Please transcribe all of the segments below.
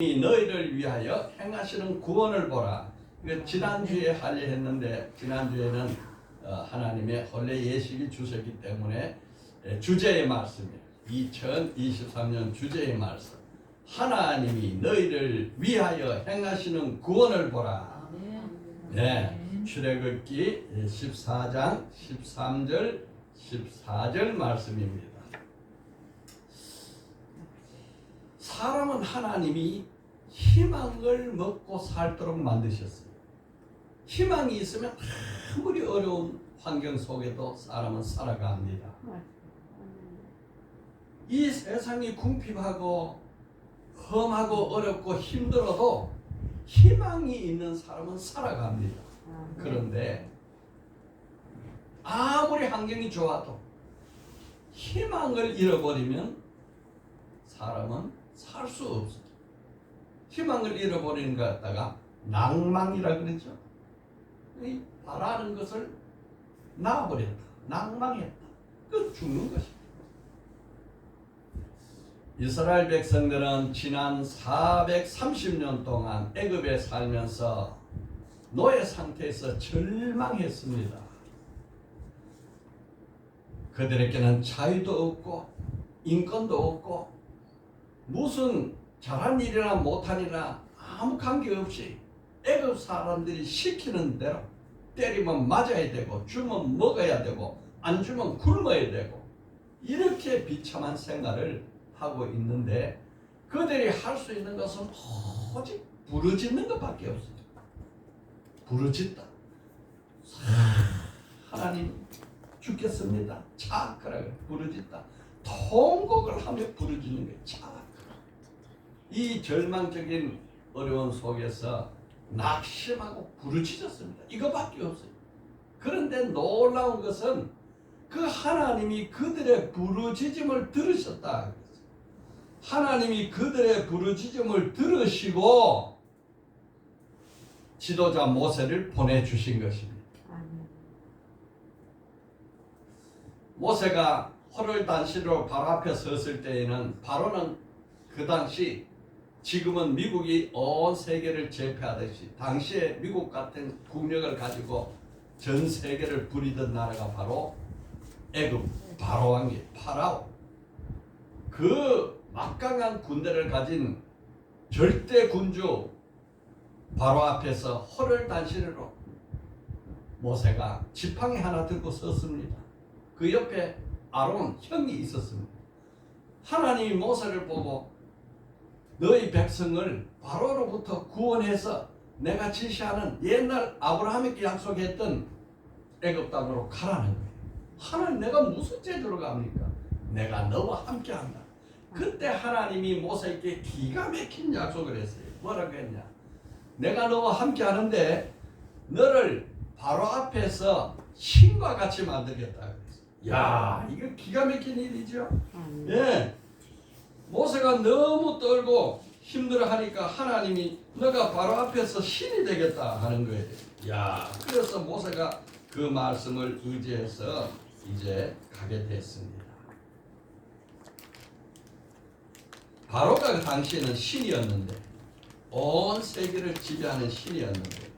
너희를 위하여 행하시는 구원을 보라. 지난주에 하려 했는데 지난주에는 하나님의 혼례 예식이 주셨기 때문에 주제의 말씀이에요. 2023년 주제의 말씀. 하나님이 너희를 위하여 행하시는 구원을 보라. 네, 출애굽기 14장 13절 14절 말씀입니다. 사람은 하나님이 희망을 먹고 살도록 만드셨어요. 희망이 있으면 아무리 어려운 환경 속에도 사람은 살아갑니다. 이 세상이 궁핍하고 험하고 어렵고 힘들어도 희망이 있는 사람은 살아갑니다. 그런데 아무리 환경이 좋아도 희망을 잃어버리면 사람은 살 수 없어요. 희망을 잃어버리는 것 갖다가 낭망이라 그러죠. 바라는 것을 놔버렸다. 낭망했다. 그 죽는 것입니다. 이스라엘 백성들은 지난 430년 동안 애굽에 살면서 노예 상태에서 절망했습니다. 그들에게는 자유도 없고 인권도 없고 무슨 잘한 일이나 못한 일이나 아무 관계없이 애굽 사람들이 시키는 대로 때리면 맞아야 되고 주면 먹어야 되고 안 주면 굶어야 되고 이렇게 비참한 생활을 하고 있는데 그들이 할 수 있는 것은 오직 부르짖는 것밖에 없어요. 부르짖다. 하나님 죽겠습니다. 차크라고 부르짖다. 통곡을 하며 부르짖는 거예요. 차크. 이 절망적인 어려운 속에서 낙심하고 부르짖었습니다. 이거밖에 없어요. 그런데 놀라운 것은 그 하나님이 그들의 부르짖음을 들으셨다. 하나님이 그들의 부르짖음을 들으시고 지도자 모세를 보내주신 것입니다. 모세가 호롤단시로 바로 앞에 섰을 때에는 바로는 그 당시 지금은 미국이 온 세계를 제패하듯이 당시에 미국 같은 국력을 가지고 전 세계를 부리던 나라가 바로 애굽 바로 왕이 파라오. 그 막강한 군대를 가진 절대 군주 바로 앞에서 호롤단시로 모세가 지팡이 하나 들고 섰습니다. 그 옆에 아론 형이 있었습니다. 하나님이 모세를 보고 너희 백성을 바로로부터 구원해서 내가 지시하는 옛날 아브라함에게 약속했던 애굽 땅으로 가라는 거예요. 하나님 내가 무슨 제도로 갑니까? 내가 너와 함께한다. 그때 하나님이 모세에게 기가 막힌 약속을 했어요. 뭐라고 했냐? 내가 너와 함께하는데 너를 바로 앞에서 신과 같이 만들겠다. 야, 이거 기가 막힌 일이죠. 예. 모세가 너무 떨고 힘들어하니까 하나님이 너가 바로 앞에서 신이 되겠다 하는 거예요. 야, 그래서 모세가 그 말씀을 의지해서 이제 가게 됐습니다. 바로가 그 당시에는 신이었는데 온 세계를 지배하는 신이었는데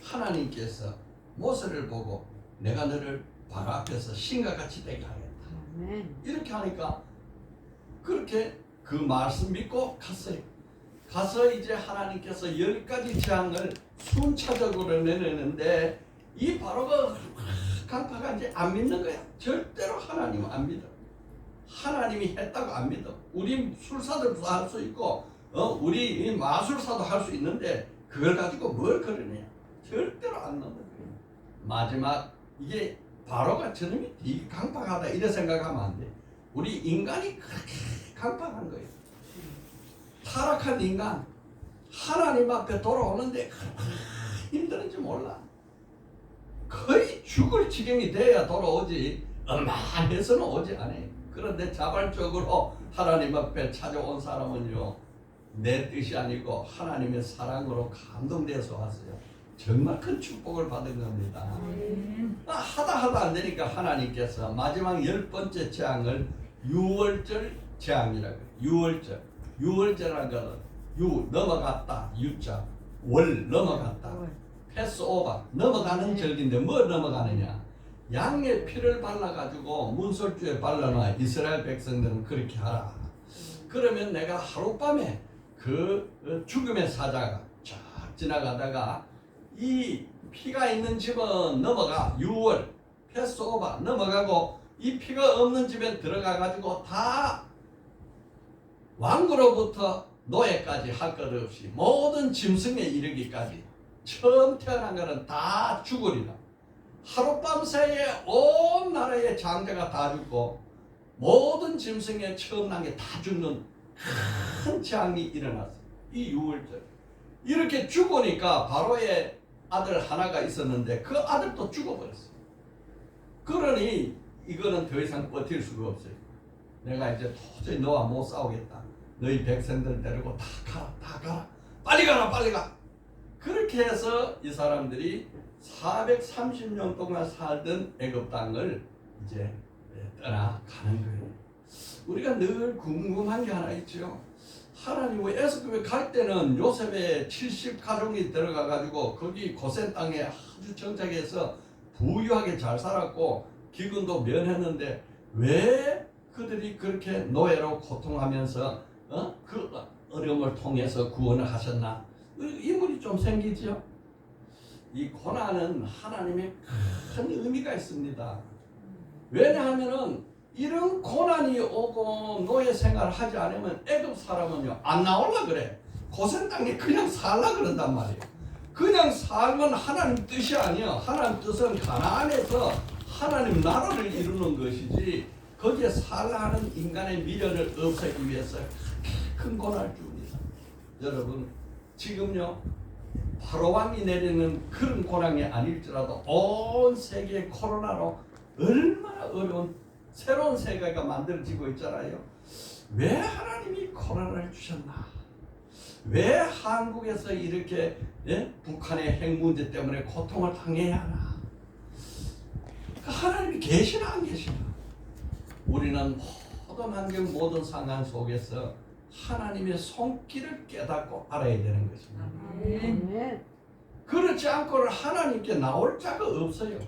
하나님께서 모세를 보고 내가 너를 바로 앞에서 신과 같이 되게 하겠다. 이렇게 하니까 그렇게 그 말씀 믿고 갔어요. 가서 이제 하나님께서 10가지 재앙을 순차적으로 내내는데 이 바로가 강파가 이제 안 믿는 거야. 절대로 하나님은 안 믿어. 하나님이 했다고 안 믿어. 우리 술사들도 할 수 있고 우리 마술사도 할 수 있는데 그걸 가지고 뭘 그러냐. 절대로 안 넘어요. 마지막 이게 바로가 저놈이 되게 강팍하다 이래 생각하면 안 돼. 우리 인간이 그렇게 강팍한 거예요. 타락한 인간 하나님 앞에 돌아오는데 힘드는지 몰라. 거의 죽을 지경이 돼야 돌아오지 만해서는 오지 않아요. 그런데 자발적으로 하나님 앞에 찾아온 사람은요 내 뜻이 아니고 하나님의 사랑으로 감동돼서 왔어요. 정말 큰 축복을 받은 겁니다. 하다 안 되니까 하나님께서 마지막 10번째 재앙을 유월절 재앙이라고 해요. 유월절이라는 것은 유 넘어갔다. 유자 월 넘어갔다. 패스오버 넘어가는 절기인데 뭐 넘어가느냐? 양의 피를 발라가지고 문설주에 발라놔. 이스라엘 백성들은 그렇게 하라. 그러면 내가 하룻밤에 그 죽음의 사자가 쫙 지나가다가 이 피가 있는 집은 넘어가. 6월 패스오버 넘어가고 이 피가 없는 집에 들어가가지고 다 왕으로부터 노예까지 할 것 없이 모든 짐승에 이르기까지 처음 태어난 것은 다 죽으리라. 하룻밤 사이에 온 나라의 장자가 다 죽고 모든 짐승에 처음 난 게 다 죽는 큰 재앙이 일어났어요. 이 6월절 이렇게 죽으니까 바로의 아들 하나가 있었는데 그 아들도 죽어버렸어요. 그러니 이거는 더 이상 버틸 수가 없어요. 내가 이제 도저히 너와 못 싸우겠다. 너희 백성들 데리고 다 가라, 다 가라. 빨리 가라, 빨리 가. 그렇게 해서 이 사람들이 430년 동안 살던 애굽 땅을 이제 떠나가는 거예요. 우리가 늘 궁금한 게 하나 있죠. 하나님 왜 애굽에 갈 때는 요셉의 70가족이 들어가가지고 거기 고센 땅에 아주 정착해서 부유하게 잘 살았고 기근도 면했는데 왜 그들이 그렇게 노예로 고통하면서 그 어려움을 통해서 구원을 하셨나? 인물이 좀 생기죠. 이 고난은 하나님의 큰 의미가 있습니다. 왜냐하면은 이런 고난이 오고 노예 생활을 하지 않으면 애굽 사람은요 안 나올라 그래. 고센 땅에 그냥 살라 그런단 말이에요. 그냥 살면 하나님 뜻이 아니야. 하나님 뜻은 가나안에서 하나님 나라를 이루는 것이지 거기에 살라 하는 인간의 미련을 없애기 위해서 큰 고난을 줍니다. 여러분 지금요 바로 왕이 내리는 그런 고난이 아닐지라도 온 세계 코로나로 얼마나 어려운 새로운 세계가 만들어지고 있잖아요. 왜 하나님이 코로나를 주셨나? 왜 한국에서 이렇게 북한의 핵 문제 때문에 고통을 당해야 하나? 하나님이 계시나 안 계시나? 우리는 모든 환경 모든 상황 속에서 하나님의 손길을 깨닫고 알아야 되는 것입니다. 아멘. 그렇지 않고는 하나님께 나올 자가 없어요.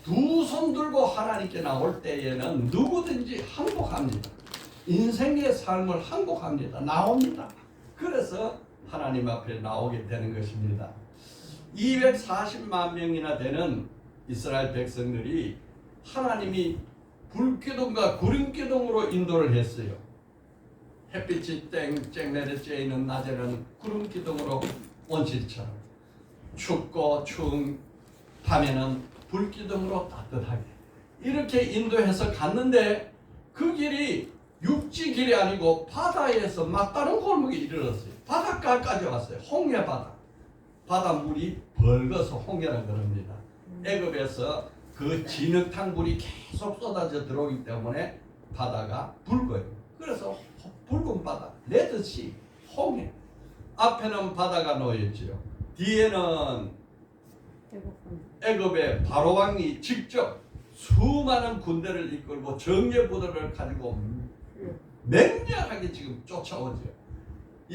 두 손 들고 하나님께 나올 때에는 누구든지 항복합니다. 인생의 삶을 항복합니다. 나옵니다. 그래서 하나님 앞에 나오게 되는 것입니다. 240만 명이나 되는 이스라엘 백성들이 하나님이 불기둥과 구름기둥으로 인도를 했어요. 햇빛이 쨍쨍 내려져 있는 낮에는 구름기둥으로 온실처럼 춥고 추운 밤에는 불기둥으로 따뜻하게 이렇게 인도해서 갔는데 그 길이 육지 길이 아니고 바다에서 막다른 골목에 이르렀어요. 바닷가까지 왔어요. 홍해 바다. 바닷물이 벌거서 홍해라 그럽니다. 애굽에서 그 진흙탕 물이 계속 쏟아져 들어오기 때문에 바다가 붉어요. 그래서 붉은 바다, 레드시, 홍해. 앞에는 바다가 놓여있지요. 뒤에는 애굽의 바로 왕이 직접 수많은 군대를 이끌고 정예부대를 가지고 맹렬하게 지금 쫓아오죠.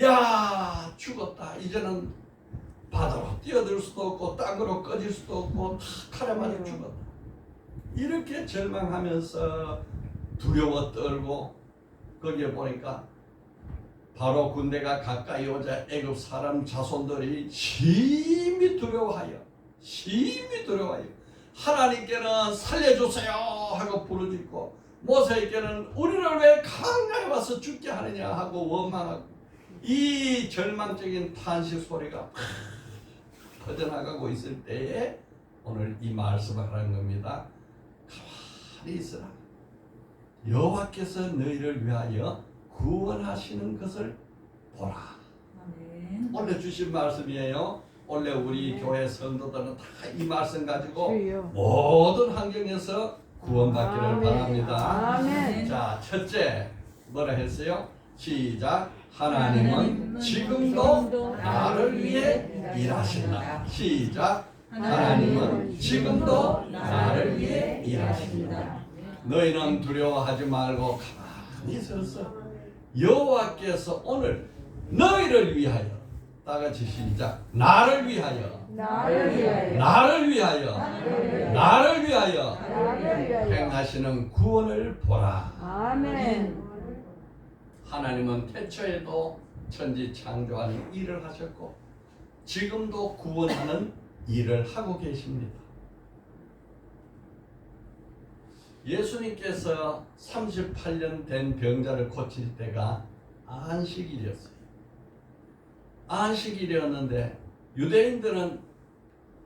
야, 죽었다. 이제는 바다로 뛰어들 수도 없고 땅으로 꺼질 수도 없고 다 칼에 맞아 죽었다. 이렇게 절망하면서 두려워 떨고 거기에 보니까 바로 군대가 가까이 오자 애굽 사람 자손들이 심히 두려워하여 하나님께는 살려주세요 하고 부르짖고 모세에게는 우리를 왜 강야에 와서 죽게 하느냐 하고 원망하고 이 절망적인 탄식 소리가 퍼져나가고 있을 때에 오늘 이 말씀을 하는 겁니다. 가만히 있으라. 여호와께서 너희를 위하여 구원하시는 것을 보라. 아멘. 오늘 주신 말씀이에요. 원래 우리 교회 성도들은 다 이 말씀 가지고 모든 환경에서 구원받기를 아멘. 바랍니다. 아멘. 자, 첫째 뭐라 했어요? 시작. 하나님은 지금도 나를 위해 일하신다. 시작. 하나님은 지금도 나를 위해 일하십니다. 너희는 두려워하지 말고 가만히 서서 여호와께서 오늘 너희를 위하여. 다 같이 시작. 나를 위하여. 나를 위하여 나를 위하여. 나를 위하여. 나를 위하여 행하시는 구원을 보라. 아멘. 하나님은 태초에도 천지 창조하는 일을 하셨고 지금도 구원하는 일을 하고 계십니다. 예수님께서 38년 된 병자를 고칠 때가 안식일이었어요. 안식일이었는데 유대인들은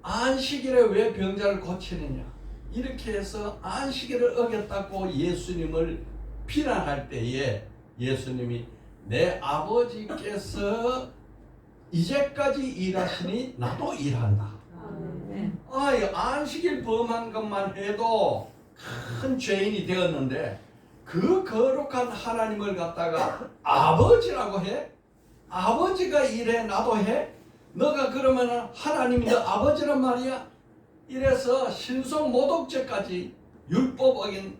안식일에 왜 병자를 고치느냐 이렇게 해서 안식일을 어겼다고 예수님을 비난할 때에 예수님이 내 아버지께서 이제까지 일하시니 나도 일한다. 아멘. 안식일 범한 것만 해도 큰 죄인이 되었는데 그 거룩한 하나님을 갖다가 아버지라고 해? 아버지가 일해 나도 해? 너가 그러면 하나님이 너 아버지란 말이야? 이래서 신성 모독죄까지 율법 어긴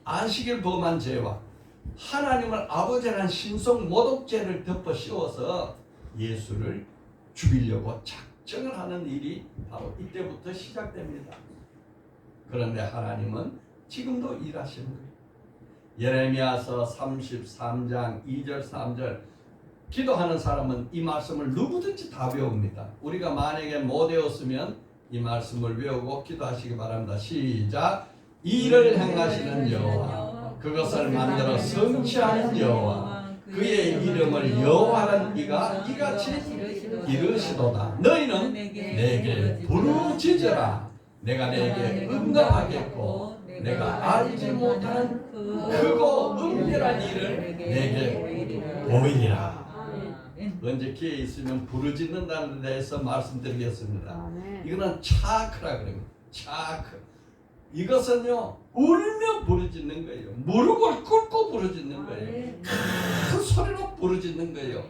안식일 범한 죄와 하나님을 아버지라는 신성 모독죄를 덮어 씌워서 예수를 죽이려고 작정을 하는 일이 바로 이때부터 시작됩니다. 그런데 하나님은 지금도 일하시는 거예요. 예레미야서 33장 2절 3절 기도하는 사람은 이 말씀을 누구든지 다 외웁니다. 우리가 만약에 못 외웠으면 이 말씀을 외우고 기도하시기 바랍니다. 시작. 이를 행하시는 여호와 그것을 만들어 성취하는 여호와 그의 이름을 여호와는 이가 이같이 이르시도다. 너희는 내게 부르짖으라. 내가 내게 응답하겠고 내가 알지 못하는 크고 은밀한 일을 내게 보이리라. 언제 기회 있으면 부르짖는다는 데서 말씀드리겠습니다. 아멘. 이거는 차크라 그럽니다. 차크. 이것은요 울며 부르짖는 거예요. 무릎을 꿇고 부르짖는 거예요. 큰 소리로 부르짖는 거예요.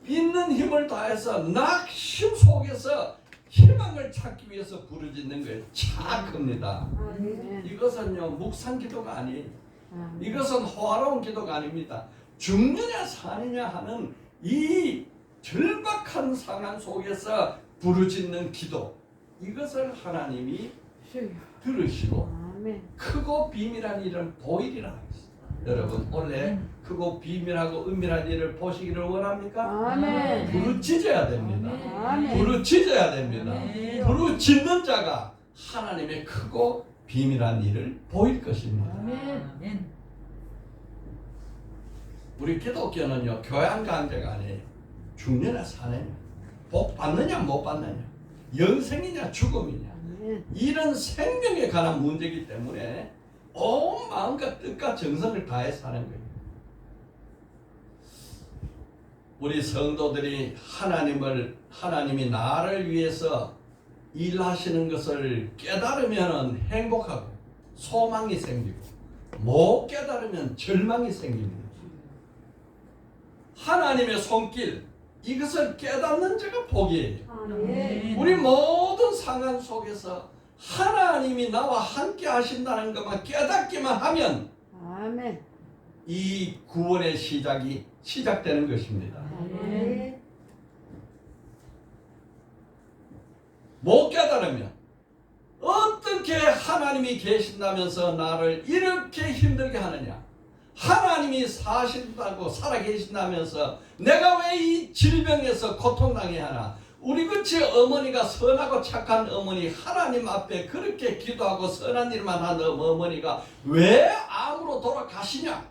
있는 힘을 다해서 낙심 속에서 희망을 찾기 위해서 부르짖는 거예요. 차크입니다. 아멘. 이것은요 묵상 기도가 아니에요. 아멘. 이것은 호화로운 기도가 아닙니다. 죽느냐 사느냐 하는 이 절박한 상황 속에서 부르짖는 기도, 이것을 하나님이 주여. 들으시고 아멘. 크고 비밀한 일은 보이리라 하셨습니다. 여러분 원래 크고 비밀하고 은밀한 일을 보시기를 원합니까? 아멘. 부르짖어야 됩니다. 아멘. 부르짖어야 됩니다. 부르짖는 자가 하나님의 크고 비밀한 일을 보일 것입니다. 아멘. 우리 기독교는요 교양 강제가 아니에요. 죽느냐 사느냐, 복 받느냐 못 받느냐, 영생이냐 죽음이냐, 아멘. 이런 생명에 관한 문제이기 때문에 온 마음과 뜻과 정성을 다해 사는 거예요. 우리 성도들이 하나님이 나를 위해서 일하시는 것을 깨달으면 행복하고 소망이 생기고 못 깨달으면 절망이 생깁니다. 하나님의 손길, 이것을 깨닫는 자가 복이에요. 아멘. 우리 모든 상황 속에서 하나님이 나와 함께 하신다는 것만 깨닫기만 하면 아멘. 이 구원의 시작이 시작되는 것입니다. 아멘. 못 깨달으면 어떻게 하나님이 계신다면서 나를 이렇게 힘들게 하느냐, 하나님이 사신다고 살아계신다면서 내가 왜 이 질병에서 고통당해 하나, 우리 그치 어머니가 선하고 착한 어머니, 하나님 앞에 그렇게 기도하고 선한 일만 하는 어머니가 왜 암으로 돌아가시냐,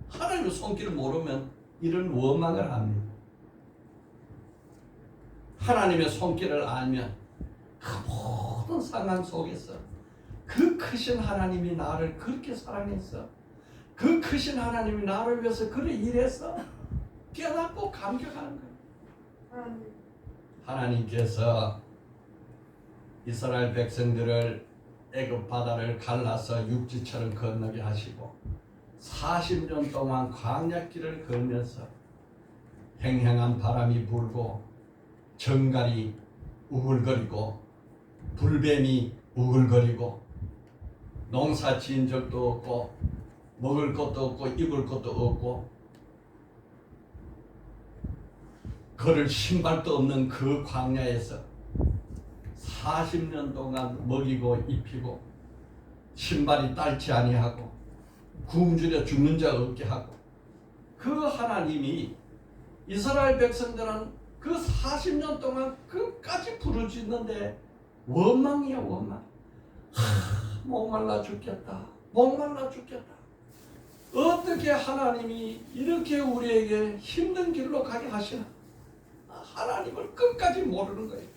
하나님의 손길을 모르면 이런 원망을 합니다. 하나님의 손길을 알면 그 모든 상황 속에서 그 크신 하나님이 나를 그렇게 사랑했어, 그 크신 하나님이 나를 위해서 그래 일했어, 깨닫고 감격하는 거예요. 하나님께서 이스라엘 백성들을 애굽 바다를 갈라서 육지처럼 건너게 하시고 40년 동안 광야길을 걸면서 행행한 바람이 불고 정갈이 우글거리고 불뱀이 우글거리고 농사 지은 적도 없고 먹을 것도 없고 입을 것도 없고 걸을 신발도 없는 그 광야에서 40년 동안 먹이고 입히고 신발이 딸지 아니하고 굶주려 죽는 자 없게 하고 그 하나님이 이스라엘 백성들은 그 40년 동안 끝까지 부르짖는데 원망이야 원망. 목말라 죽겠다. 목말라 죽겠다. 어떻게 하나님이 이렇게 우리에게 힘든 길로 가게 하시나? 하나님을 끝까지 모르는 거예요.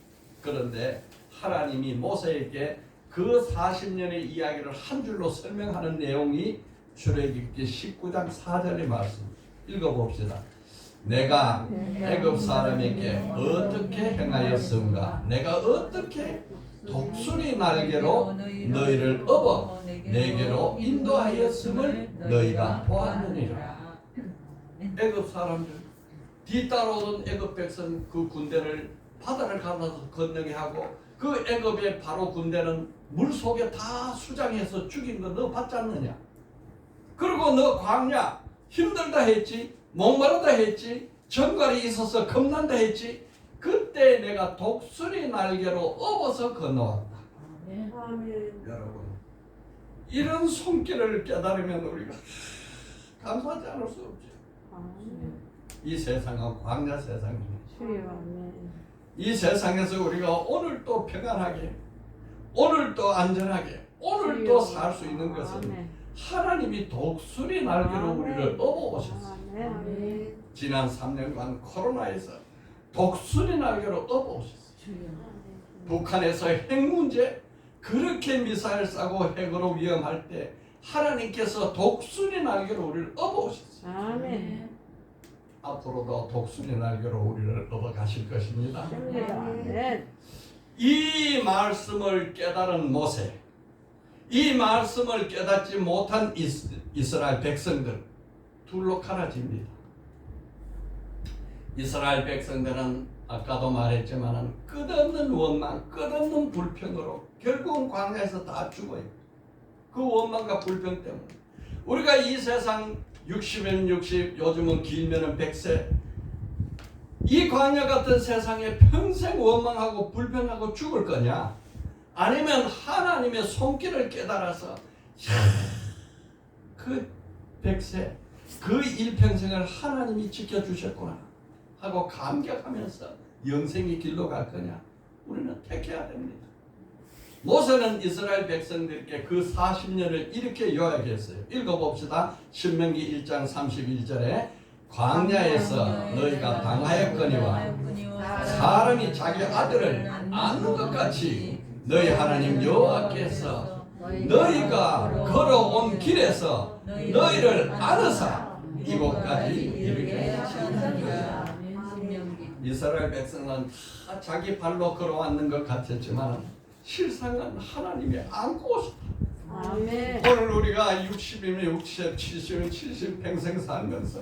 그런데 하나님이 모세에게 그 40년의 이야기를 한 줄로 설명하는 내용이 출애굽기 19장 4절의 말씀. 읽어봅시다. 내가 애굽 사람에게 어떻게 행하였음가? 내가 어떻게 독수리 날개로 너희를 업어 내게로 인도하였음을 너희가 보았느니라. 애굽 사람들 뒤따라오던 애굽 백성 그 군대를 바다를 갈라서 건너게 하고 그 애굽의 바로 군대는 물속에 다 수장해서 죽인 거 너 봤지 않느냐? 그리고 너 광야 힘들다 했지, 목마르다 했지, 정갈이 있어서 겁난다 했지. 그때 내가 독수리 날개로 업어서 건너왔다. 아멘. 여러분, 이런 손길을 깨달으면 우리가 감사하지 않을 수 없죠. 아멘. 이 세상은 광야 세상입니다. 주여. 아멘. 이 세상에서 우리가 오늘도 평안하게, 오늘도 안전하게, 오늘도 살 수 있는 것은 아멘. 하나님이 독수리 날개로 아멘. 우리를 업어오셨어요. 아멘. 아멘. 지난 3년간 코로나에서 독수리 날개로 업어오셨어요. 주여. 북한에서 핵 문제 그렇게 미사일 쏴고 핵으로 위험할 때 하나님께서 독수리 날개로 우리를 업어오셨어요. 아멘. 앞으로도 독수리 날개로 우리를 업어가실 것입니다. 아멘. 이 말씀을 깨달은 모세, 이 말씀을 깨닫지 못한 이스라엘 백성들 둘로 갈라집니다. 이스라엘 백성들은 아까도 말했지만 끝없는 원망, 끝없는 불평으로 결국은 광야에서 다 죽어요. 그 원망과 불평 때문에 우리가 이 세상 60면 60, 요즘은 길면은 100세 이 광야 같은 세상에 평생 원망하고 불평하고 죽을 거냐? 아니면 하나님의 손길을 깨달아서 그 100세, 그 일평생을 하나님이 지켜주셨구나 하고 감격하면서 영생의 길로 갈 거냐? 우리는 택해야 됩니다. 모세는 이스라엘 백성들께 그 40년을 이렇게 요약했어요. 읽어봅시다. 신명기 1장 31절에 광야에서 너희가 당하였거니와 사람이 자기 아들을 낳는 것 같이 너희 하나님 여호와께서 너희가 걸어온 길에서 너희를 안으사 이곳까지 이르게 하셨느니라. 이스라엘 백성은 다 자기 발로 걸어왔는 것 같았지만 실상은 하나님이 안고 오셨다. 아멘. 오늘 우리가 60이면 60, 70이면 70 평생 살면서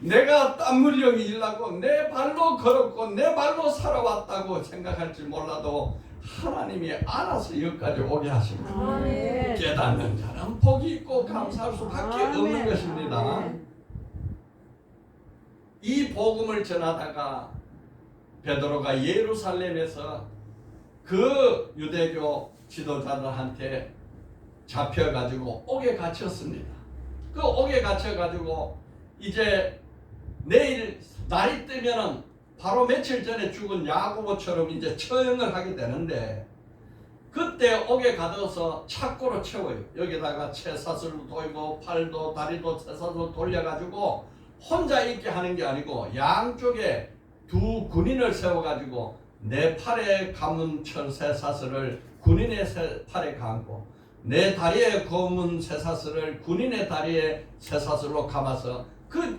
내가 땀 흘려 일하고 내 발로 걸었고 내 발로 살아왔다고 생각할지 몰라도 하나님이 알아서 여기까지 오게 하십니다. 아멘. 깨닫는 자는 복이 있고 감사할 수밖에 없는 것입니다. 아멘. 이 복음을 전하다가 베드로가 예루살렘에서 그 유대교 지도자들한테 잡혀가지고 옥에 갇혔습니다. 그 옥에 갇혀가지고 이제 내일 날이 뜨면은 바로 며칠 전에 죽은 야고보처럼 이제 처형을 하게 되는데 그때 옥에 가둬서 착고로 채워요. 여기다가 채사슬로 돌고 팔도 다리도 채사슬로 돌려가지고 혼자 있게 하는 게 아니고 양쪽에 두 군인을 세워가지고 내 팔에 감은 철 쇠사슬을 군인의 팔에 감고 내 다리에 검은 쇠사슬을 군인의 다리에 쇠사슬로 감아서 그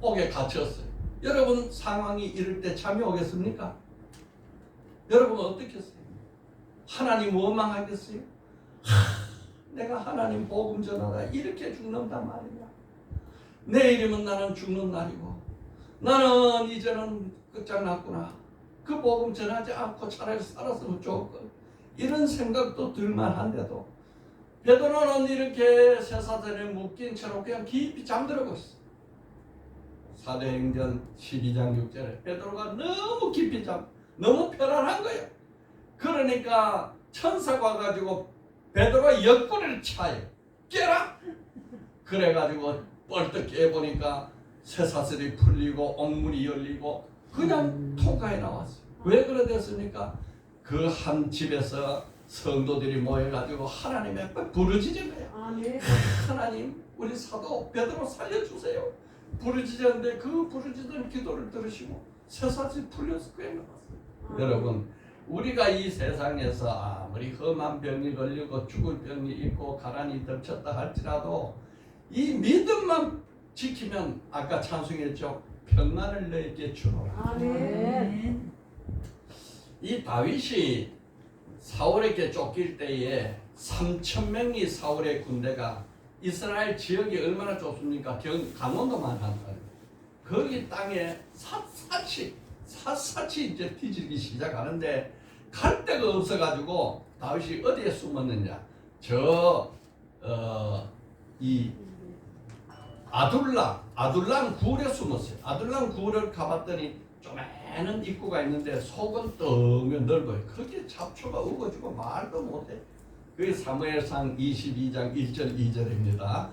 옥에 갇혔어요. 여러분 상황이 이럴 때 잠이 오겠습니까? 여러분 어떻겠어요? 하나님 원망하겠어요? 내가 하나님 복음 전하다 이렇게 죽는단 말이야. 내일이면 나는 죽는 날이고 나는 이제는 끝장났구나. 그 복음 전하지 않고 차라리 살았으면 좋을걸. 이런 생각도 들만한데도 베드로는 이렇게 쇠사슬에 묶인 채로 그냥 깊이 잠들고 있어. 사도행전 12장 6절에 베드로가 너무 깊이 너무 편안한 거예요. 그러니까 천사가 와가지고 베드로 옆구리를 차요. 깨라! 그래가지고 뻘떡 깨보니까 쇠사슬이 풀리고 옥문이 열리고 그냥 통과해 나왔어요. 왜 그래 됐습니까? 그 한 집에서 성도들이 모여가지고 하나님 앞에 부르짖은 거예요. 아멘. 하나님, 우리 사도 베드로 살려주세요. 부르짖었는데 그 부르짖은 기도를 들으시고 쇠사슬이 풀려서 꽤 나왔어요. 여러분, 우리가 이 세상에서 아무리 험한 병이 걸리고 죽을 병이 있고 가난이 덮쳤다 할지라도 이 믿음만 지키면 아까 찬송했죠. 평안을 너에게 주노라. 아멘. 이 다윗이 사울에게 쫓길 때에 3,000명이 사울의 군대가 이스라엘 지역이 얼마나 좁습니까? 강원도만 한 거예요. 거기 땅에 샅샅이 이제 뒤지기 시작하는데 갈 데가 없어가지고 다윗이 어디에 숨었느냐? 이 아둘람 굴에 숨었어요. 아둘람 굴을 가봤더니 조그마한 입구가 있는데 속은 덩 넓어요. 그렇게 잡초가 우거지고 말도 못해. 그게 사무엘상 22장 1절 2절입니다.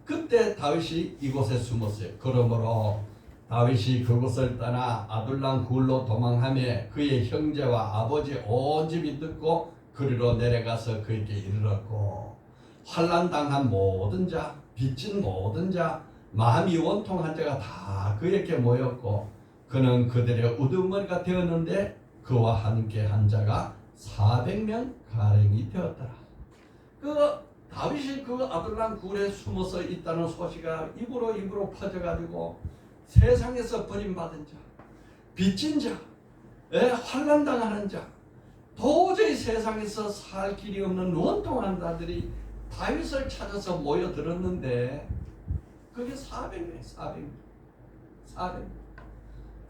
그때 다윗이 이곳에 숨었어요. 그러므로 다윗이 그곳을 떠나 아둘람 굴로 도망하며 그의 형제와 아버지 온 집이 듣고 그리로 내려가서 그에게 이르렀고 환난당한 모든 자, 빚진 모든 자, 마음이 원통한 자가 다 그에게 모였고 그는 그들의 우두머리가 되었는데 그와 함께 한 자가 400명 가량이 되었더라. 그 다윗이 그 아둘람 굴에 숨어서 있다는 소식이 입으로 퍼져가지고 세상에서 버림받은 자, 빚진 자, 환난당하는 자, 도저히 세상에서 살 길이 없는 원통한 자들이 다윗을 찾아서 모여들었는데 그게 400명.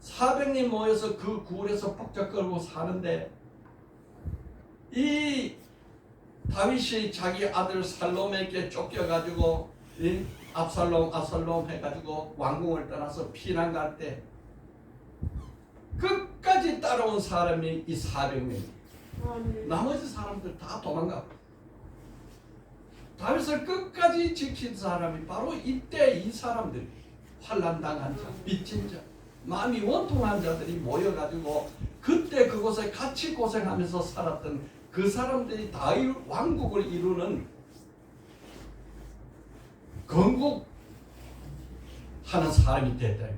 400명 모여서 그 굴에서 북적거리고 사는데 이 다윗이 자기 아들 살롬에게 쫓겨가지고 압살롬 해가지고 왕궁을 떠나서 피난 갈 때 끝까지 따라온 사람이 이 400명. 나머지 사람들 다 도망가. 다윗을 끝까지 지킨 사람이 바로 이때 이 사람들, 환난당한 자, 빚진 자, 마음이 원통한 자들이 모여가지고 그때 그곳에 같이 고생하면서 살았던 그 사람들이 다윗 왕국을 이루는 건국하는 사람이 됐다.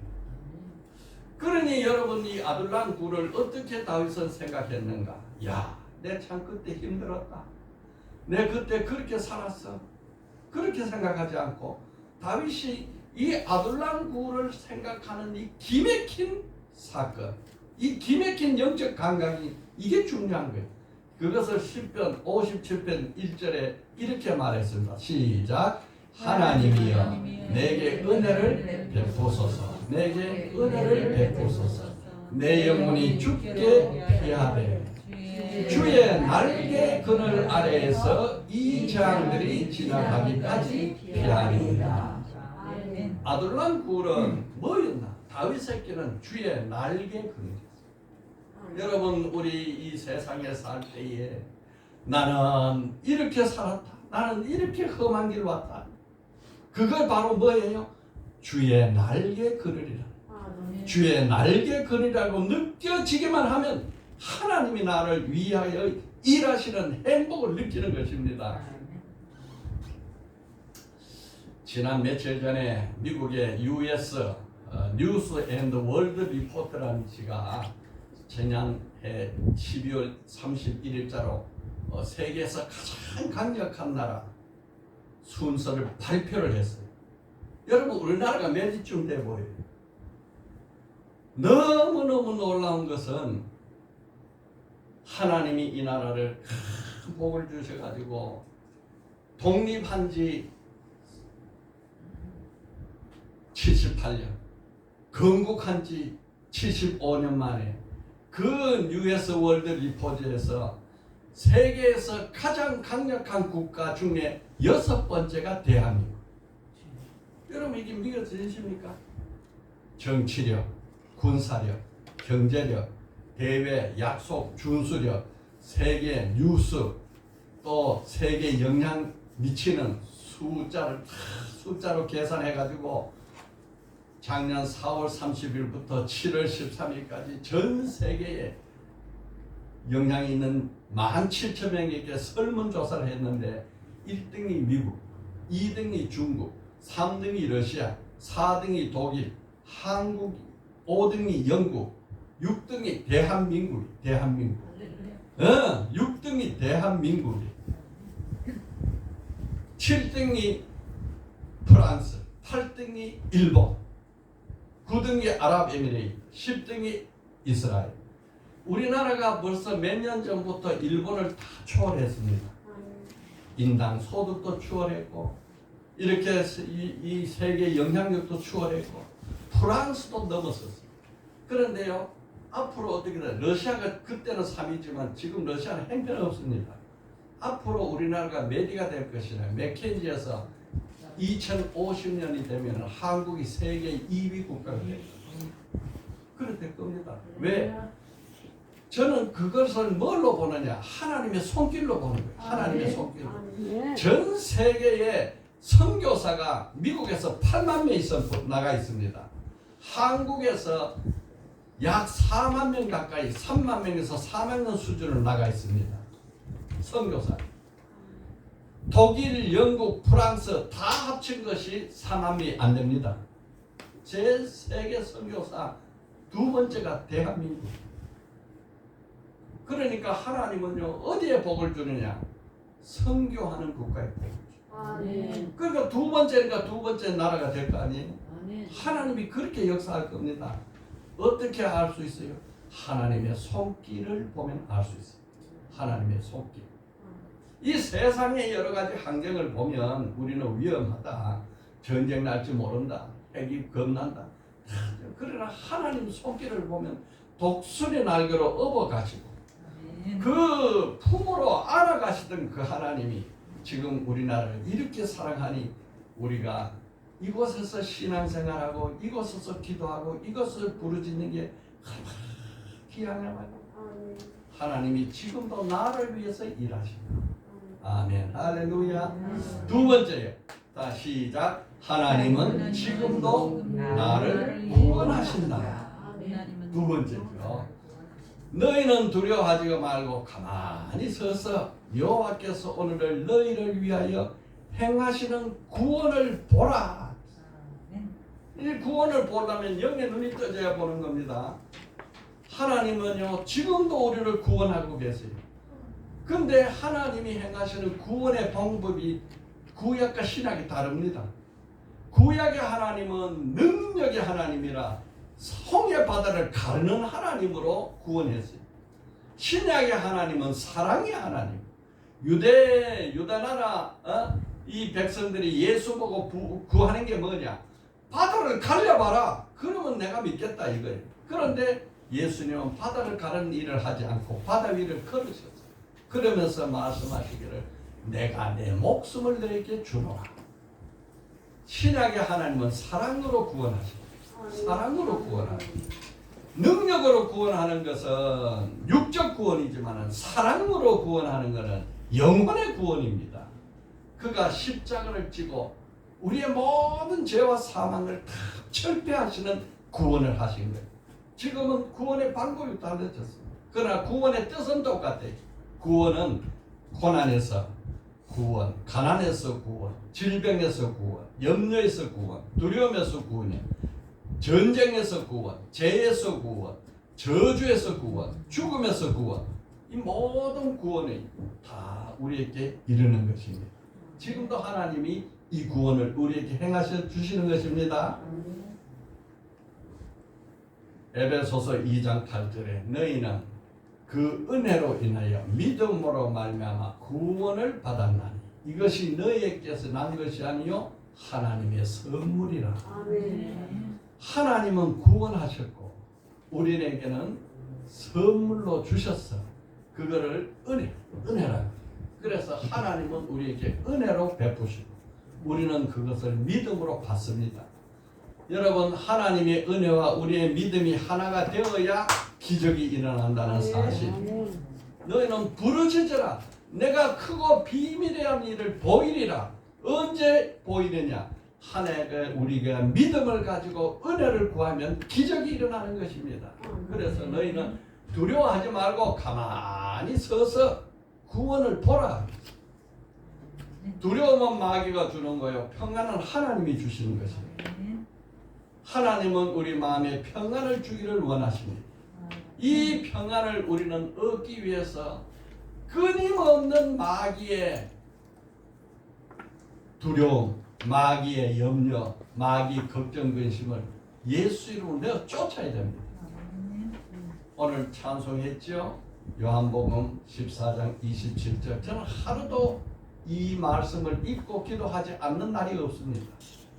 그러니 여러분 이 아둘람 굴을 어떻게 다윗은 생각했는가? 야, 내 참 그때 힘들었다. 내 그때 그렇게 살았어. 그렇게 생각하지 않고 다윗이 이 아둘람 굴을 생각하는 이 기맥힌 사건, 이 기맥힌 영적 감각이 이게 중요한 거예요. 그것을 시편 57편 1절에 이렇게 말했습니다. 시작. 하나님이여 내게 은혜를 베푸소서. 내게 은혜를 베푸소서. 내 영혼이 죽게 피하되 주의 날개 그늘 아래에서 이 재앙들이 지나가기까지 피하리이다. 아둘람 굴은 뭐였나? 다윗에게는 주의 날개 그늘이었어요. 여러분 우리 이 세상에 살 때에 나는 이렇게 살았다. 나는 이렇게 험한 길 왔다. 그걸 바로 뭐예요? 주의 날개 그늘이라. 주의 날개 그늘이라고 느껴지기만 하면 하나님이 나를 위하여 일하시는 행복을 느끼는 것입니다. 지난 며칠 전에 미국의 US 뉴스 앤드 월드 리포트라는 지가 지난해 12월 31일자로 세계에서 가장 강력한 나라 순서를 발표를 했어요. 여러분 우리나라가 몇 위쯤 돼 보여요? 너무너무 놀라운 것은 하나님이 이 나라를 큰 복을 주셔가지고 독립한 지 78년, 건국한 지 75년 만에 그 US 월드 리포트에서 세계에서 가장 강력한 국가 중에 6번째가 대한민국. 여러분 이게 믿어지십니까? 정치력, 군사력, 경제력, 대외, 약속, 준수력, 세계 뉴스, 또 세계 영향 미치는 숫자로 계산해가지고 작년 4월 30일부터 7월 13일까지 전 세계에 영향이 있는 17,000명에게 설문조사를 했는데 1등이 미국, 2등이 중국, 3등이 러시아, 4등이 독일, 한국, 5등이 영국, 6등이 대한민국. 6등이 대한민국이, 7등이 프랑스, 8등이 일본, 9등이 아랍에미레이트, 10등이 이스라엘. 우리나라가 벌써 몇 년 전부터 일본을 다 초월했습니다. 인당 소득도 추월했고 이렇게 이 세계 영향력도 추월했고 프랑스도 넘었었어요. 그런데요, 앞으로 어떻게 돼? 러시아가 그때는 3위지만 지금 러시아는 형편없습니다. 앞으로 우리나라가 메디가 될 것이라 맥켄지에서 2050년이 되면 한국이 세계 2위 국가가 됩니다. 그렇게 될 겁니다. 왜? 저는 그것을 뭘로 보느냐? 하나님의 손길로 보는 거예요. 하나님의 손길로. 전 세계에 선교사가 미국에서 8만 명 나가 있습니다. 한국에서 약 4만 명 가까이 3만 명에서 4만 명 수준으로 나가 있습니다. 선교사. 독일, 영국, 프랑스 다 합친 것이 4만 명이 안 됩니다. 제 세계 선교사 두 번째가 대한민국. 그러니까 하나님은요, 어디에 복을 주느냐? 선교하는 국가에 복을 줘요. 그러니까 두 번째 나라가 될 거 아니에요? 하나님이 그렇게 역사할 겁니다. 어떻게 알 수 있어요? 하나님의 손길을 보면 알 수 있어요. 하나님의 손길. 이 세상의 여러 가지 환경을 보면 우리는 위험하다, 전쟁 날지 모른다, 핵이 겁난다. 그러나 하나님 손길을 보면 독수리 날개로 업어가시고 그 품으로 안아가시던 그 하나님이 지금 우리나라를 이렇게 사랑하니 우리가 이곳에서 신앙생활하고 이곳에서 기도하고 이것을 부르짖는 게 기양하고 하나님이 지금도 나를 위해서 일하신다. 아멘. 할렐루야. 두 번째요. 다 시작. 하나님은 지금도 나를 구원하신다. 두 번째죠. 너희는 두려워하지 말고 가만히 서서 여호와께서 오늘 너희를 위하여 행하시는 구원을 보라. 이 구원을 보려면 영의 눈이 떠져야 보는 겁니다. 하나님은요, 지금도 우리를 구원하고 계세요. 근데 하나님이 행하시는 구원의 방법이 구약과 신약이 다릅니다. 구약의 하나님은 능력의 하나님이라 홍해 바다를 가르는 하나님으로 구원했어요. 신약의 하나님은 사랑의 하나님. 유다 나라 이 백성들이 예수 보고 구하는 게 뭐냐? 바다를 갈려봐라. 그러면 내가 믿겠다 이거예요. 그런데 예수님은 바다를 가르는 일을 하지 않고 바다 위를 걸으셨어요. 그러면서 말씀하시기를 내가 내 목숨을 너에게 주노라. 신약의 하나님은 사랑으로 구원하십니다. 사랑으로 구원하십니다. 능력으로 구원하는 것은 육적 구원이지만 사랑으로 구원하는 것은 영혼의 구원입니다. 그가 십자가를 지고 우리의 모든 죄와 사망을 다 철폐하시는 구원을 하신 거예요. 지금은 구원의 방법이 달라졌습니다. 그러나 구원의 뜻은 똑같아요. 구원은 고난에서 구원, 가난에서 구원, 질병에서 구원, 염려에서 구원, 두려움에서 구원이에요. 전쟁에서 구원, 재에서 구원, 저주에서 구원, 죽음에서 구원. 이 모든 구원이 다 우리에게 이르는 것입니다. 지금도 하나님이 이 구원을 우리에게 행하셔 주시는 것입니다. 에베소서 2장 8절에 너희는 그 은혜로 인하여 믿음으로 말미암아 구원을 받았나니 이것이 너희에게서 난 것이 아니요 하나님의 선물이라. 아멘. 하나님은 구원하셨고 우리에게는 선물로 주셨어. 그거를 은혜라. 그래서 하나님은 우리에게 은혜로 베푸시고 우리는 그것을 믿음으로 받습니다. 여러분 하나님의 은혜와 우리의 믿음이 하나가 되어야 기적이 일어난다는 사실. 아멘. 너희는 부르짖으라. 내가 크고 비밀한 일을 보이리라. 언제 보이느냐? 하나님의 우리가 믿음을 가지고 은혜를 구하면 기적이 일어나는 것입니다. 그래서 너희는 두려워하지 말고 가만히 서서 구원을 보라. 두려움은 마귀가 주는 거예요. 평안은 하나님이 주시는 것입니다. 하나님은 우리 마음에 평안을 주기를 원하십니다. 이 평안을 우리는 얻기 위해서 끊임없는 마귀의 두려움, 마귀의 염려, 마귀 걱정 근심을 예수 이름으로 내어 쫓아야 됩니다. 오늘 찬송했죠? 요한복음 14장 27절. 저는 하루도 이 말씀을 읽고 기도하지 않는 날이 없습니다.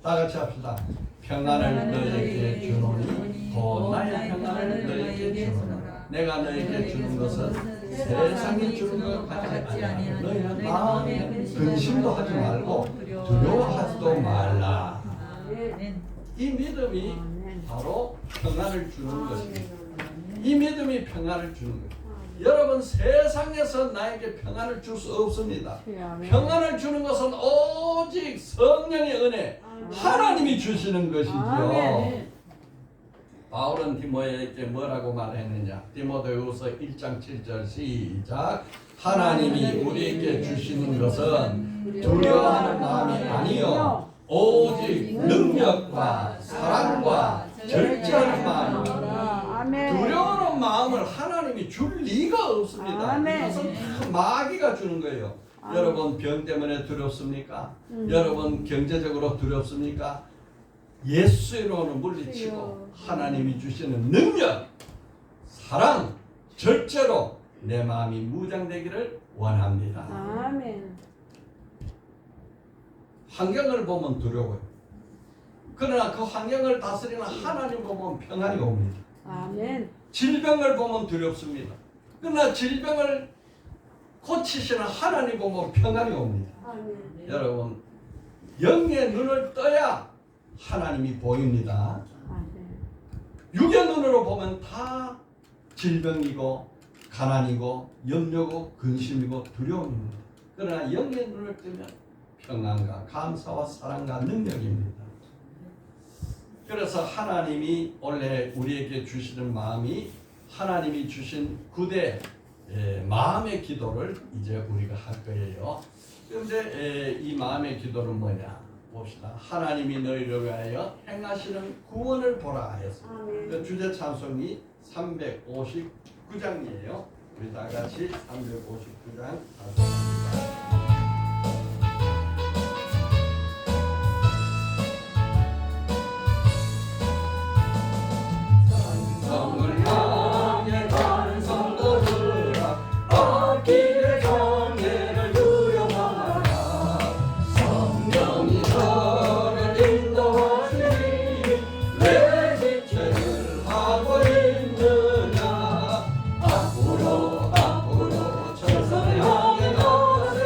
다 같이 합시다. 평안을 너에게 주노니 곧 나의 평안을 너에게 주노라. 내가 너에게 주는 것은 세상이 주는 것 같지 아니하니 너희는 마음에 근심도 하지 말고 두려워하지도 말라. 이 믿음이 아멘. 바로 평안을 주는 것입니다. 이 믿음이 평안을 주는 것입니다. 여러분 세상에서 나에게 평안을 줄 수 없습니다. 아멘. 평안을 주는 것은 오직 성령의 은혜, 하나님이 주시는 것이죠. 아멘. 바울은 디모데에게 뭐라고 말했느냐? 디모데후서 1장 7절 시작. 하나님이 우리에게 주시는 것은 두려워하는 마음이 아니요 오직 능력과 사랑과 절제하는 마음입니다. 아멘. 두려워하는 마음을 하나님이 줄 리가 없습니다. 아멘. 이것은 다 마귀가 주는 거예요. 아멘. 여러분 병 때문에 두렵습니까? 여러분 경제적으로 두렵습니까? 예수로는 물리치고 하나님이 주시는 능력, 사랑, 절제로 내 마음이 무장되기를 원합니다. 아멘. 환경을 보면 두려워요. 그러나 그 환경을 다스리는 하나님 보면 평안이 옵니다. 아멘. 질병을 보면 두렵습니다. 그러나 질병을 고치시는 하나님 보면 평안이 옵니다. 아멘. 여러분 영의 눈을 떠야 하나님이 보입니다. 아멘. 육의 눈으로 보면 다 질병이고 가난이고 염려고 근심이고 두려움입니다. 그러나 영의 눈을 뜨면 평안과 감사와 사랑과 능력입니다. 그래서 하나님이 원래 우리에게 주시는 마음이 하나님이 주신 구대 마음의 기도를 이제 우리가 할 거예요. 그런데 이 마음의 기도는 뭐냐? 봅시다. 하나님이 너희를 위하여 행하시는 구원을 보라 하였습니다. 그 주제 찬송이 359장이에요. 우리 다 같이 359장 찬송합니다. 성을 향해 가는 성도들아 앞길의 경계를 유영하라. 성령이 너를 인도하시니 왜 지체를 하고 있느냐. 앞으로 천성을 향해 나가세.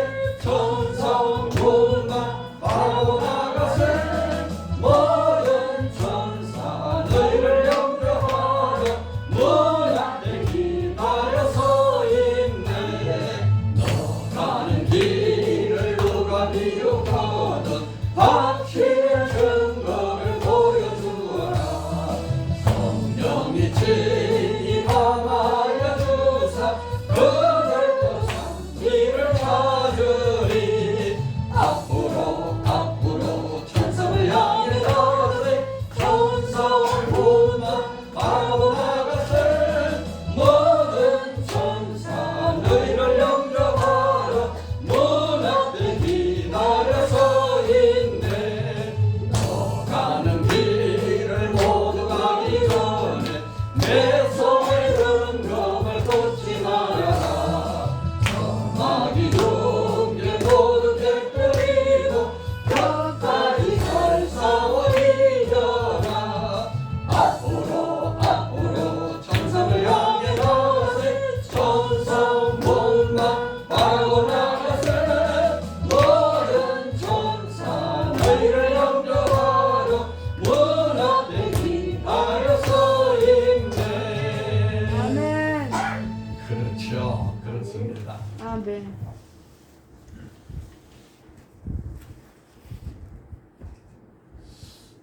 그렇죠. 그렇습니다. 아멘.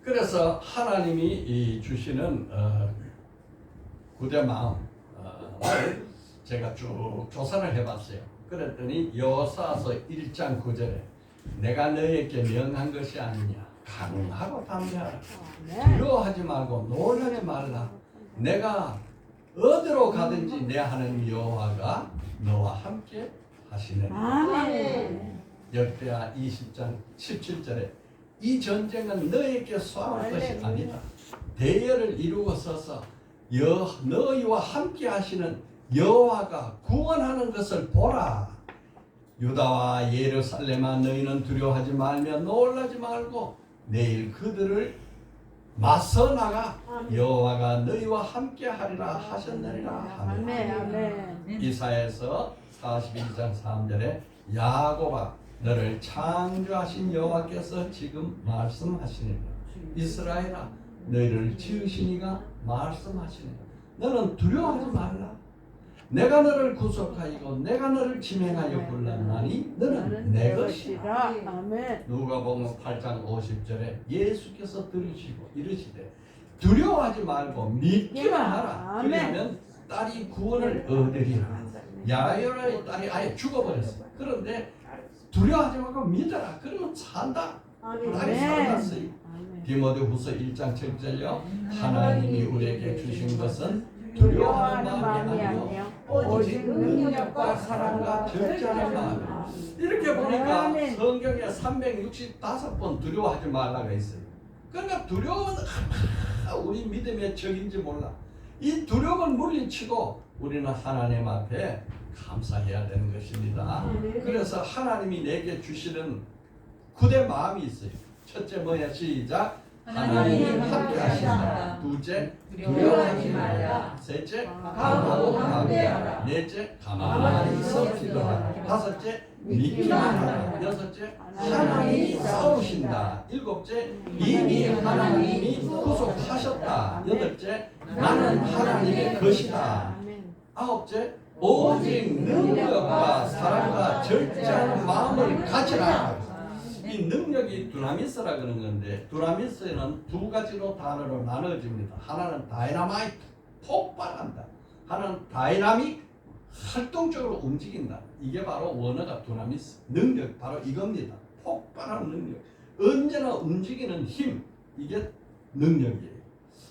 그래서 하나님이 이 주시는 구대 마음 제가 쭉 조사를 해봤어요. 그랬더니 여호수아서 1장 9절에 내가 너에게 명한 것이 아니냐 강하고 담대하라 아멘. 두려워하지 말고 놀라지 말라 내가 어디로 가든지 내 하나님 여호와가 너와 함께 하시느니라. 아멘. 역대하 20장 17절에 이 전쟁은 너에게 싸울 것이 아니다. 대열을 이루어 서서 너희와 함께 하시는 여호와가 구원하는 것을 보라. 유다와 예루살렘아 너희는 두려워하지 말며 놀라지 말고 내일 그들을 맞서 나가 여호와가 너희와 함께 하리라 하셨느니라. 아멘. 아멘. 이사야서 42장 3절에 야곱아 너를 창조하신 여호와께서 지금 말씀하시니라. 이스라엘아 너희를 지으신 이가 말씀하시니라. 너는 두려워하지 말라. 내가 너를 구속하이고 내가 너를 지명하여 불렀나니 너는 내 것이라. 아멘. 누가복음 8장 50절에 예수께서 들으시고 이르시되 두려워하지 말고 믿기만 하라. 아멘. 그러면 딸이 구원을 얻으리라. 야이로의 딸이 아예 죽어버렸어. 그런데 두려워하지 말고 믿어라. 그러면 산다. 딸이 살았어요. 디모데후서 1장 7절요. 하나님이 우리에게 주신 것은 두려워하는 마음이 아니요 오직 능력과 사랑과 절제하는 마음. 이렇게 보니까 성경에 365번 두려워하지 말라가 있어요. 그러니까 두려움은 우리 믿음의 적인지 몰라. 이 두려움을 물리치고 우리는 하나님 앞에 감사해야 되는 것입니다. 그래서 하나님이 내게 주시는 구대 마음이 있어요. 첫째 뭐야? 시작. 하나님 함께 하신다. 둘째 두려워하지 말라. 셋째 강하고 담대하라. 넷째 가만히 서 기도하라. 다섯째 믿기만 하라. 여섯째 하나님이 싸우신다. 일곱째 이미 하나님이 구속하셨다. 여덟째 나는 하나님의 것이다. 아홉째 오직 능력과 사랑과 절제하는 마음을 가지라. 이 능력이 두나미스라 그러는 건데 두나미스는 두 가지로 단어로 나눠집니다. 하나는 다이나마이트, 폭발한다. 하나는 다이나믹, 활동적으로 움직인다. 이게 바로 원어가 두나미스. 능력 바로 이겁니다. 폭발하는 능력. 언제나 움직이는 힘. 이게 능력이에요.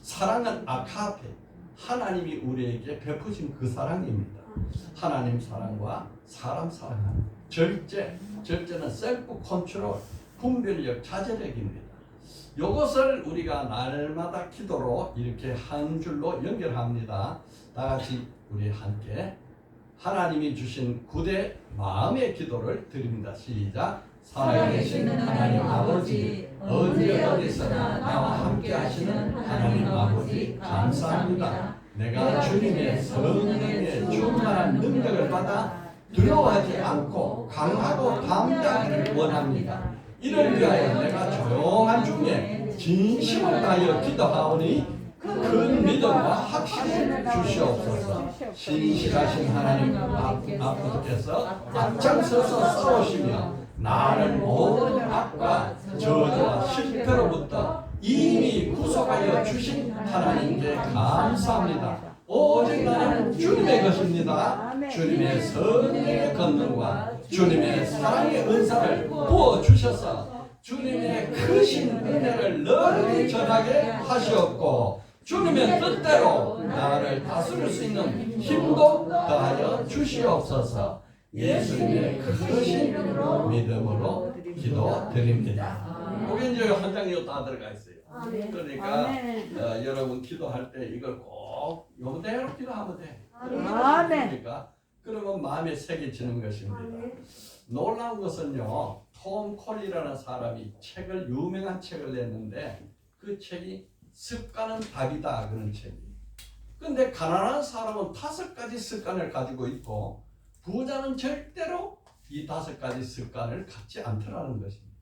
사랑은 아카페. 하나님이 우리에게 베푸신 그 사랑입니다. 하나님 사랑과 사람 사랑하는 절제는 셀프 컨트롤, 분별력, 자제력입니다. 이것을 우리가 날마다 기도로 이렇게 한 줄로 연결합니다. 다 같이 우리 함께 하나님이 주신 구대 마음의 기도를 드립니다. 시작. 살아계시는 하나님 아버지, 언제 어디서나 나와 함께 하시는 하나님 아버지 감사합니다. 내가 주님의 성령의 충만한 능력을 받아 두려워하지 않고 강하고 담대하기를 원합니다. 이를 위하여 내가 조용한 중에 진심을 다하여 기도하오니 큰 믿음과 확신을 주시옵소서. 신실하신 하나님 아버지께서 앞장서서 싸우시며 나를 모든 악과 저주와 실패로부터 이미 구속하여 주신 하나님께 감사합니다. 오직 나는 주님의 것입니다. 주님의 성령의 권능과 주님의 사랑의 은사를 부어주셔서 주님의 크신 은혜를 널리 전하게 하시옵고 주님의 뜻대로 나를 다스릴 수 있는 힘도 더하여 주시옵소서. 예수님의 크신 믿음으로 기도드립니다. 거기 이제 한 장이 다 들어가 있어요. 그러니까 여러분 기도할 때 이걸 꼭 요대로 기도하면 돼. 그러니까 그러면 마음에 새겨지는 것입니다. 놀라운 것은요, 톰 콜이라는 사람이 유명한 책을 냈는데 그 책이 습관은 답이다 그런 책이에요. 근데 가난한 사람은 5가지 습관을 가지고 있고 부자는 절대로 이 5가지 습관을 갖지 않더라는 것입니다.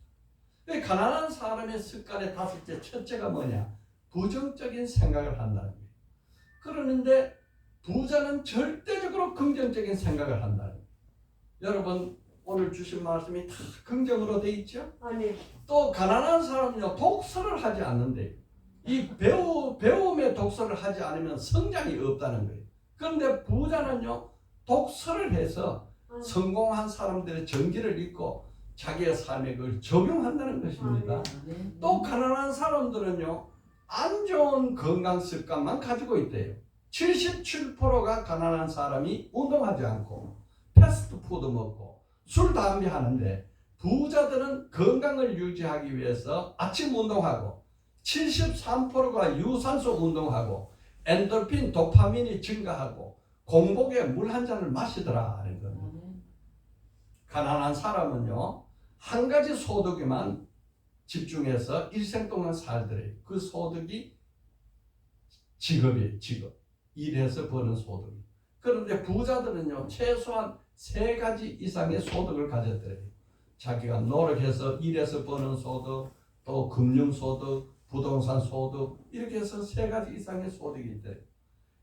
가난한 사람의 습관의 5째 첫째가 뭐냐? 부정적인 생각을 한다는 거예요. 그러는데 부자는 절대적으로 긍정적인 생각을 한다. 여러분 오늘 주신 말씀이 다 긍정으로 돼 있죠? 아멘. 또 가난한 사람은요 독서를 하지 않는데 이 배움의 독서를 하지 않으면 성장이 없다는 거예요. 그런데 부자는요 독서를 해서 성공한 사람들의 전기를 읽고 자기의 삶에 그걸 적용한다는 것입니다. 또 가난한 사람들은요 안 좋은 건강 습관만 가지고 있대요. 77%가 가난한 사람이 운동하지 않고 패스트푸드 먹고 술 담배 하는데 부자들은 건강을 유지하기 위해서 아침 운동하고 73%가 유산소 운동하고 엔돌핀 도파민이 증가하고 공복에 물 한 잔을 마시더라 하는 겁니다. 가난한 사람은요 한 가지 소득에만 집중해서 일생 동안 살더래요. 그 소득이 직업이에요. 직업. 일해서 버는 소득. 그런데 부자들은요 최소한 3가지 이상의 소득을 가졌더래요. 자기가 노력해서 일해서 버는 소득, 또 금융소득, 부동산 소득 이렇게 해서 3가지 이상의 소득이 있대요.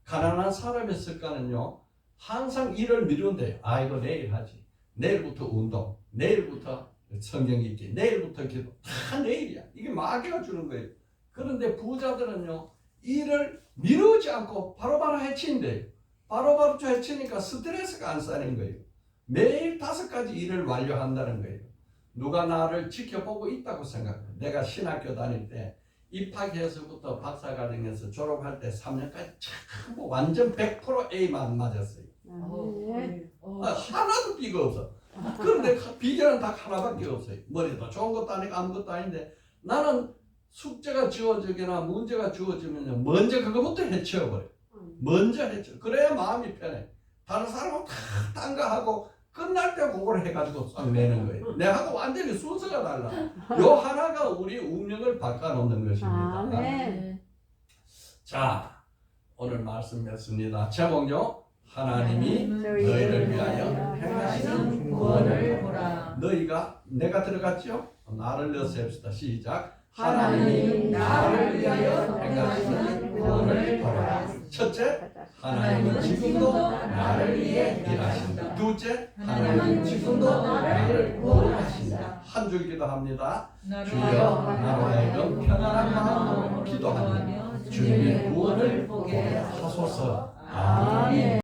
가난한 사람의 습관은요 항상 일을 미룬대요. 아 이거 내일 하지. 내일부터 운동, 내일부터 성경 읽기, 내일부터 기도. 다 내일이야. 이게 마귀가 주는 거예요. 그런데 부자들은요 일을 미루지 않고 바로바로 해친대요. 바로바로 해치니까 스트레스가 안 쌓이는 거예요. 매일 5가지 일을 완료한다는 거예요. 누가 나를 지켜보고 있다고 생각해요. 내가 신학교 다닐 때 입학해서부터 박사과정에서 졸업할 때 3년까지 전부 완전 100% A만 맞았어요. 하나도 B가 없어. 그런데 비결은 딱 하나밖에 없어요. 머리도 좋은 것도 아니고 아무것도 아닌데 나는 숙제가 주어지거나 문제가 주어지면 먼저 그거부터 해치워버려. 먼저 해쳐. 그래야 마음이 편해. 다른 사람은 다 딴 거 하고 끝날 때 그걸 해가지고 싹 내는 거예요. 내하고 완전히 순서가 달라. 요 하나가 우리 운명을 바꿔놓는 것입니다. 아멘. 자, 오늘 말씀 맺습니다. 제목요. 하나님이 너희를 위하여 행하시는 구원을 보라. 너희가 내가 들어갔죠? 나를 넣어서 합시다. 시작. 하나님이 나를 위하여 행하시는 구원을 보라. 첫째, 하나님은 지금도 나를 위해 일하신다. 둘째, 하나님은 지금도 나를 구원하신다. 한 줄 기도합니다. 주여 나로 하여금 편안한 마음으로 기도하며 주님의 구원을 보게 하소서. 아멘.